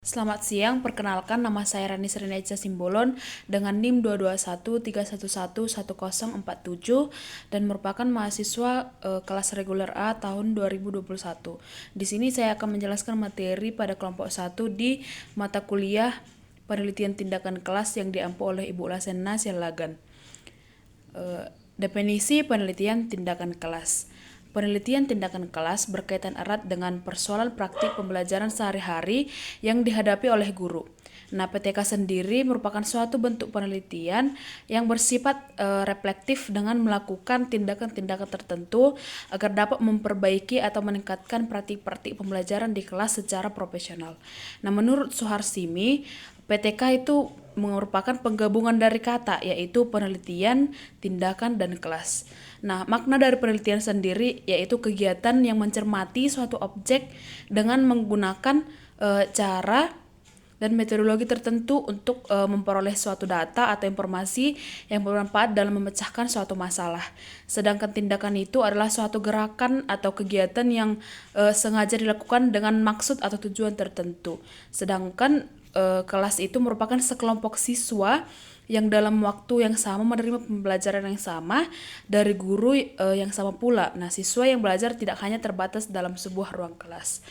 Selamat siang, perkenalkan nama saya Rani Srineja Simbolon dengan NIM 22131111047 dan merupakan mahasiswa kelas reguler A tahun 2021. Di sini saya akan menjelaskan materi pada kelompok 1 di mata kuliah penelitian tindakan kelas yang diampu oleh Ibu Lasena Sialagan. Definisi penelitian tindakan kelas. Penelitian tindakan kelas berkaitan erat dengan persoalan praktik pembelajaran sehari-hari yang dihadapi oleh guru. Nah, PTK sendiri merupakan suatu bentuk penelitian yang bersifat reflektif dengan melakukan tindakan-tindakan tertentu agar dapat memperbaiki atau meningkatkan praktik-praktik pembelajaran di kelas secara profesional. Nah, menurut Suharsimi, PTK itu merupakan penggabungan dari kata, yaitu penelitian, tindakan, dan kelas. Nah, makna dari penelitian sendiri yaitu kegiatan yang mencermati suatu objek dengan menggunakan cara dan metodologi tertentu untuk memperoleh suatu data atau informasi yang bermanfaat dalam memecahkan suatu masalah. Sedangkan tindakan itu adalah suatu gerakan atau kegiatan yang sengaja dilakukan dengan maksud atau tujuan tertentu. Sedangkan kelas itu merupakan sekelompok siswa yang dalam waktu yang sama menerima pembelajaran yang sama dari guru yang sama pula. Nah, siswa yang belajar tidak hanya terbatas dalam sebuah ruang kelas.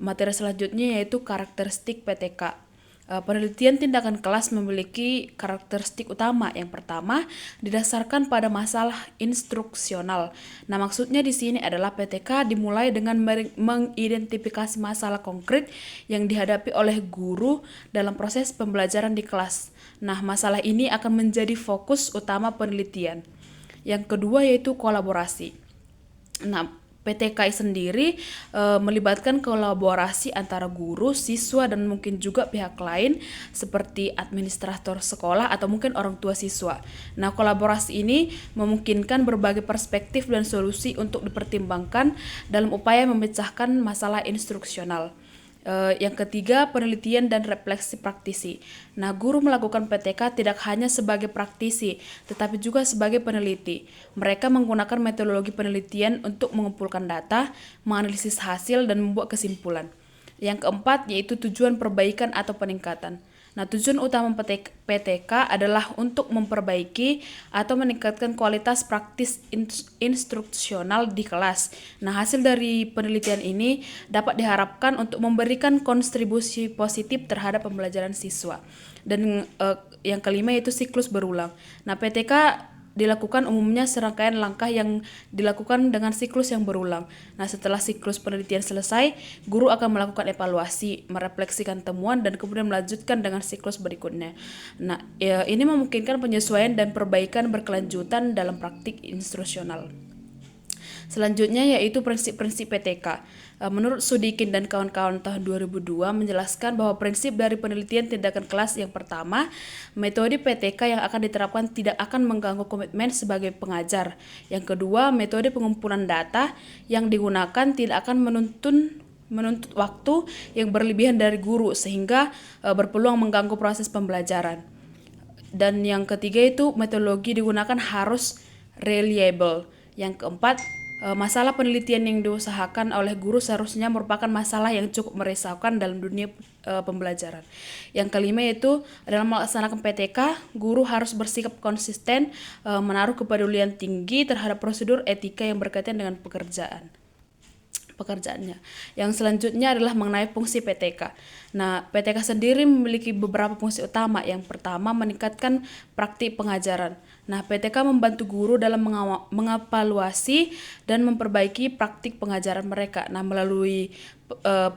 Materi selanjutnya yaitu karakteristik PTK. Penelitian tindakan kelas memiliki karakteristik utama. Yang pertama, didasarkan pada masalah instruksional. Nah, maksudnya di sini adalah PTK dimulai dengan mengidentifikasi masalah konkret yang dihadapi oleh guru dalam proses pembelajaran di kelas. Nah, masalah ini akan menjadi fokus utama penelitian. Yang kedua yaitu kolaborasi. Nah, PTK sendiri melibatkan kolaborasi antara guru, siswa, dan mungkin juga pihak lain seperti administrator sekolah atau mungkin orang tua siswa. Nah, kolaborasi ini memungkinkan berbagai perspektif dan solusi untuk dipertimbangkan dalam upaya memecahkan masalah instruksional. Yang ketiga, penelitian dan refleksi praktisi. Nah, guru melakukan PTK tidak hanya sebagai praktisi, tetapi juga sebagai peneliti. Mereka menggunakan metodologi penelitian untuk mengumpulkan data, menganalisis hasil, dan membuat kesimpulan. Yang keempat, yaitu tujuan perbaikan atau peningkatan. Nah, tujuan utama PTK adalah untuk memperbaiki atau meningkatkan kualitas praktis instruksional di kelas. Nah, hasil dari penelitian ini dapat diharapkan untuk memberikan kontribusi positif terhadap pembelajaran siswa. Dan yang kelima yaitu siklus berulang. Nah, PTK dilakukan umumnya serangkaian langkah yang dilakukan dengan siklus yang berulang. Nah, setelah siklus penelitian selesai, guru akan melakukan evaluasi, merefleksikan temuan, dan kemudian melanjutkan dengan siklus berikutnya. Nah, ini memungkinkan penyesuaian dan perbaikan berkelanjutan dalam praktik instruksional. Selanjutnya yaitu prinsip-prinsip PTK. Menurut Sudikin dan kawan-kawan tahun 2002 menjelaskan bahwa prinsip dari penelitian tindakan kelas yang pertama, metode PTK yang akan diterapkan tidak akan mengganggu komitmen sebagai pengajar. Yang kedua, metode pengumpulan data yang digunakan tidak akan menuntut waktu yang berlebihan dari guru sehingga berpeluang mengganggu proses pembelajaran. Dan yang ketiga itu metodologi digunakan harus reliable. Yang keempat, masalah penelitian yang diusahakan oleh guru seharusnya merupakan masalah yang cukup merisaukan dalam dunia pembelajaran. Yang kelima yaitu dalam melaksanakan PTK, guru harus bersikap konsisten, menaruh kepedulian tinggi terhadap prosedur etika yang berkaitan dengan pekerjaannya. Yang selanjutnya adalah mengenai fungsi PTK. Nah, PTK sendiri memiliki beberapa fungsi utama. Yang pertama, meningkatkan praktik pengajaran. Nah, PTK membantu guru dalam mengevaluasi dan memperbaiki praktik pengajaran mereka. Nah, melalui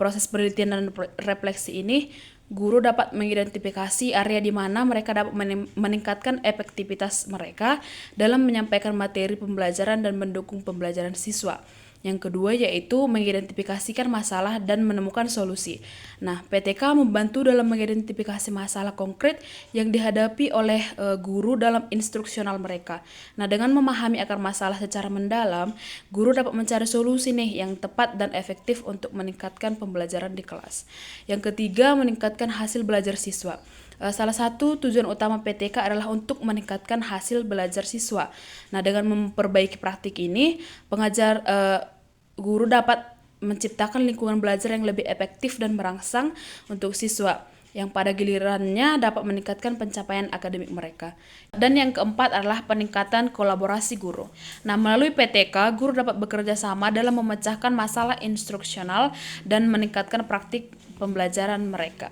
proses penelitian dan refleksi ini, guru dapat mengidentifikasi area di mana mereka dapat meningkatkan efektivitas mereka dalam menyampaikan materi pembelajaran dan mendukung pembelajaran siswa. Yang kedua yaitu mengidentifikasikan masalah dan menemukan solusi. Nah, PTK membantu dalam mengidentifikasi masalah konkret yang dihadapi oleh guru dalam instruksional mereka. Nah, dengan memahami akar masalah secara mendalam, guru dapat mencari solusi yang tepat dan efektif untuk meningkatkan pembelajaran di kelas. Yang ketiga, meningkatkan hasil belajar siswa. Salah satu tujuan utama PTK adalah untuk meningkatkan hasil belajar siswa. Nah, dengan memperbaiki praktik ini, guru dapat menciptakan lingkungan belajar yang lebih efektif dan merangsang untuk siswa, yang pada gilirannya dapat meningkatkan pencapaian akademik mereka. Dan yang keempat adalah peningkatan kolaborasi guru. Nah, melalui PTK, guru dapat bekerja sama dalam memecahkan masalah instruksional dan meningkatkan praktik pembelajaran mereka.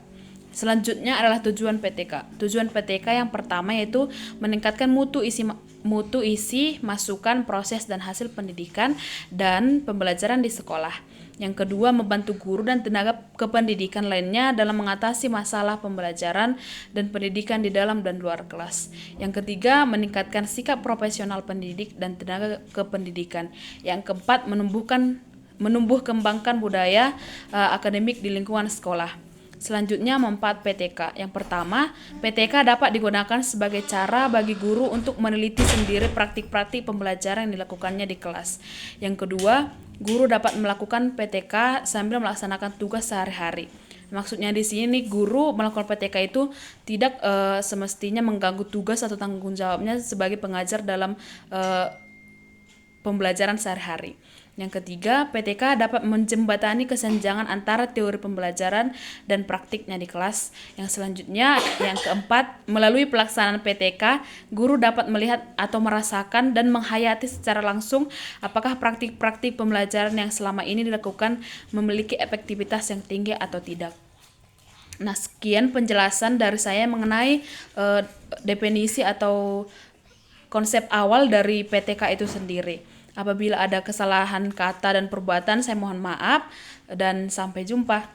Selanjutnya adalah tujuan PTK. Tujuan PTK yang pertama yaitu meningkatkan mutu isi, masukan, proses, dan hasil pendidikan dan pembelajaran di sekolah. Yang kedua, membantu guru dan tenaga kependidikan lainnya dalam mengatasi masalah pembelajaran dan pendidikan di dalam dan luar kelas. Yang ketiga, meningkatkan sikap profesional pendidik dan tenaga kependidikan. Yang keempat, menumbuh kembangkan budaya akademik di lingkungan sekolah. Selanjutnya, manfaat PTK. Yang pertama, PTK dapat digunakan sebagai cara bagi guru untuk meneliti sendiri praktik-praktik pembelajaran yang dilakukannya di kelas. Yang kedua, guru dapat melakukan PTK sambil melaksanakan tugas sehari-hari. Maksudnya di sini guru melakukan PTK itu tidak semestinya mengganggu tugas atau tanggung jawabnya sebagai pengajar dalam pembelajaran sehari-hari. Yang ketiga, PTK dapat menjembatani kesenjangan antara teori pembelajaran dan praktiknya di kelas. Yang selanjutnya, yang keempat, melalui pelaksanaan PTK, guru dapat melihat atau merasakan dan menghayati secara langsung apakah praktik-praktik pembelajaran yang selama ini dilakukan memiliki efektivitas yang tinggi atau tidak. Nah, sekian penjelasan dari saya mengenai definisi atau konsep awal dari PTK itu sendiri. Apabila ada kesalahan kata dan perbuatan, saya mohon maaf dan sampai jumpa.